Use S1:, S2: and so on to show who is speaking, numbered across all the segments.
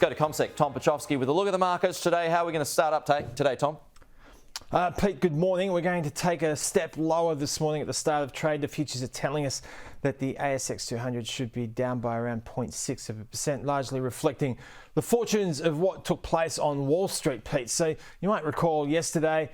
S1: go to CommSec. Tom Piotrowski with a look at the markets today. How are we going to start up today, Tom?
S2: Pete, good morning. We're going to take a step lower this morning at the start of trade. The futures are telling us that the ASX 200 should be down by around 0.6%, largely reflecting the fortunes of what took place on Wall Street, Pete. So you might recall yesterday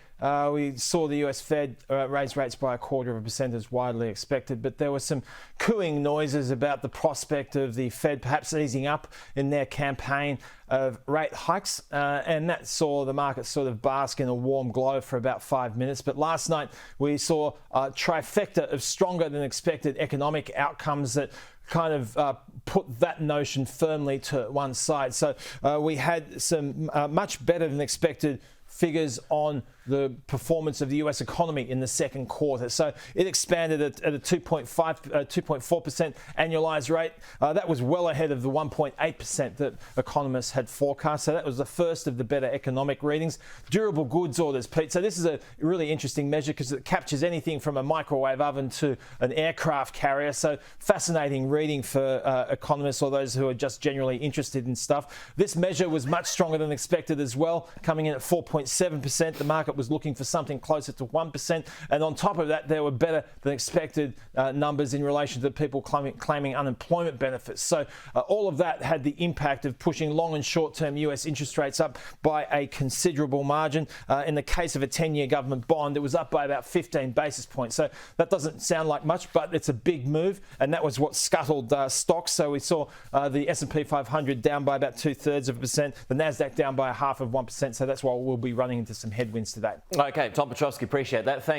S2: we saw the US Fed raise rates by 0.25% as widely expected, but there were some cooing noises about the prospect of the Fed perhaps easing up in their campaign of rate hikes, and that saw the market sort of bask in a warm glow for about 5 minutes. But last night we saw a trifecta of stronger than expected economic outcomes that kind of put that notion firmly to one side. So we had some much better than expected figures on the performance of the US economy in the second quarter. So it expanded at a 2.4% annualised rate. That was well ahead of the 1.8% that economists had forecast. So that was the first of the better economic readings. Durable goods orders, Pete. So this is a really interesting measure because it captures anything from a microwave oven to an aircraft carrier. So fascinating reading for economists or those who are just generally interested in stuff. This measure was much stronger than expected as well, coming in at 4.7%. The market was looking for something closer to 1%. And on top of that, there were better than expected numbers in relation to people claiming unemployment benefits. So all of that had the impact of pushing long and short-term US interest rates up by a considerable margin. In the case of a 10-year government bond, it was up by about 15 basis points. So that doesn't sound like much, but it's a big move. And that was what scuttled stocks. So we saw the S&P 500 down by about 2/3%, the NASDAQ down by 0.5%. So that's why we'll be running into some headwinds today.
S1: Okay, Tom Piotrowski, appreciate that. Thank